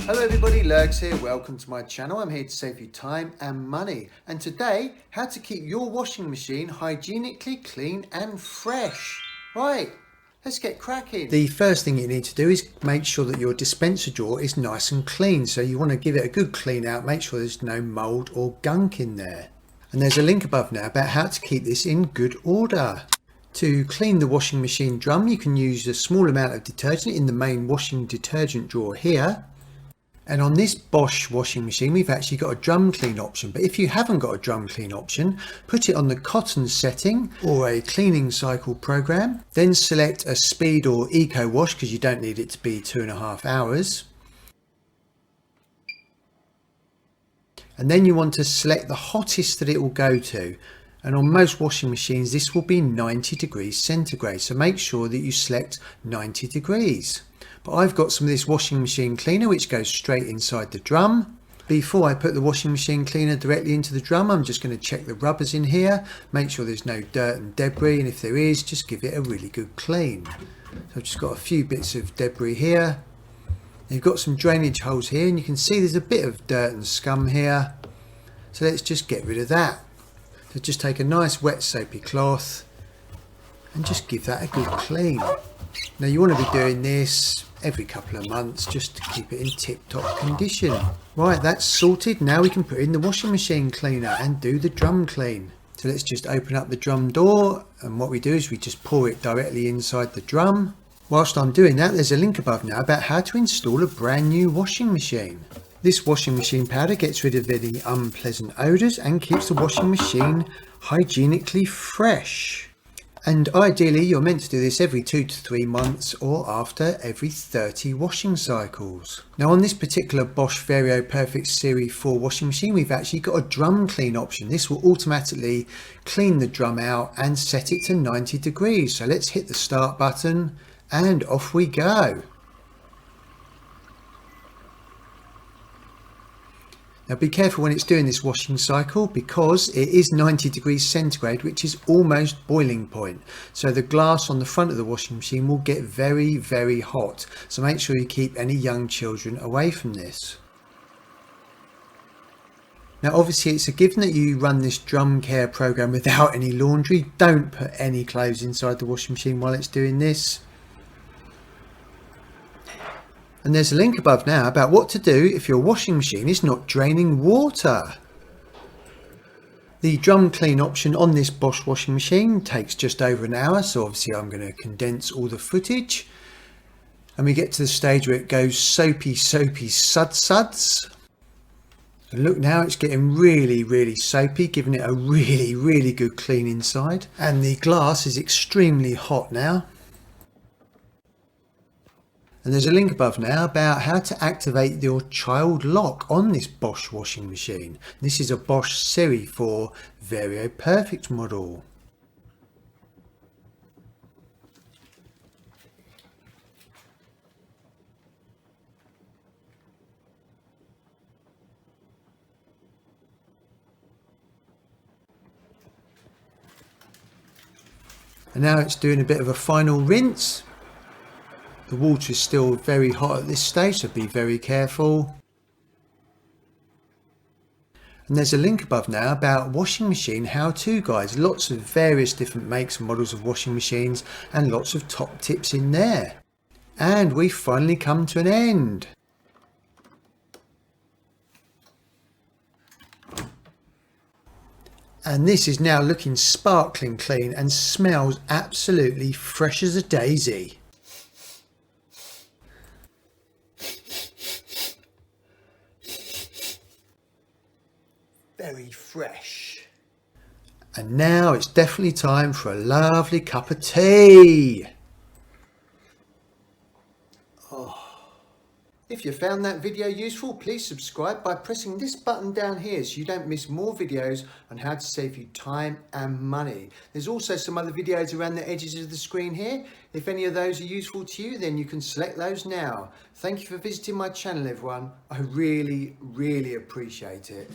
Hello everybody, Lurgs here. Welcome to my channel. I'm here to save you time and money. And today, how to keep your washing machine hygienically clean and fresh. Right, let's get cracking. The first thing you need to do is make sure that your dispenser drawer is nice and clean. So you want to give it a good clean out, make sure there's no mold or gunk in there. And there's a link above now about how to keep this in good order. To clean the washing machine drum, you can use a small amount of detergent in the main washing detergent drawer here. And on this Bosch washing machine, we've actually got a drum clean option. But if you haven't got a drum clean option, put it on the cotton setting or a cleaning cycle program. Then select a speed or eco wash because you don't need it to be 2.5 hours. And then you want to select the hottest that it will go to. And on most washing machines, this will be 90 degrees centigrade. So make sure that you select 90 degrees. But I've got some of this washing machine cleaner which goes straight inside the drum. Before I put the washing machine cleaner directly into the drum, I'm just going to check the rubbers in here, make sure there's no dirt and debris, and if there is, just give it a really good clean. So I've just got a few bits of debris here. You've got some drainage holes here and you can see there's a bit of dirt and scum here. So let's just get rid of that. So just take a nice wet soapy cloth and just give that a good clean. Now you want to be doing this every couple of months just to keep it in tip-top condition. Right, that's sorted. Now we can put in the washing machine cleaner and do the drum clean. So let's just open up the drum door, and what we do is we just pour it directly inside the drum. Whilst I'm doing that, there's a link above now about how to install a brand new washing machine. This washing machine powder gets rid of any unpleasant odours and keeps the washing machine hygienically fresh. And ideally you're meant to do this every 2 to 3 months or after every 30 washing cycles. Now on this particular Bosch Vario Perfect Series 4 washing machine, we've actually got a drum clean option. This will automatically clean the drum out and set it to 90 degrees. So let's hit the start button and off we go. Now be careful when it's doing this washing cycle because it is 90 degrees centigrade, which is almost boiling point. So the glass on the front of the washing machine will get very, very hot. So make sure you keep any young children away from this. Now obviously it's a given that you run this drum care program without any laundry. Don't put any clothes inside the washing machine while it's doing this. And there's a link above now about what to do if your washing machine is not draining water. The drum clean option on this Bosch washing machine takes just over an hour, so obviously I'm going to condense all the footage. And we get to the stage where it goes soapy suds. And look now, it's getting really soapy, giving it a really good clean inside. And the glass is extremely hot now. And there's a link above now about how to activate your child lock on this Bosch washing machine. This is a Bosch Series 4 Vario Perfect model. And now it's doing a bit of a final rinse. The water is still very hot at this stage, so be very careful. And there's a link above now about washing machine how-to guides. Lots of various different makes and models of washing machines and lots of top tips in there. And we've finally come to an end. And this is now looking sparkling clean and smells absolutely fresh as a daisy. Very fresh. And now it's definitely time for a lovely cup of tea. If you found that video useful, please subscribe by pressing this button down here so you don't miss more videos on how to save you time and money. There's also some other videos around the edges of the screen here. If any of those are useful to you, then you can select those now. Thank you for visiting my channel, everyone. I really appreciate it.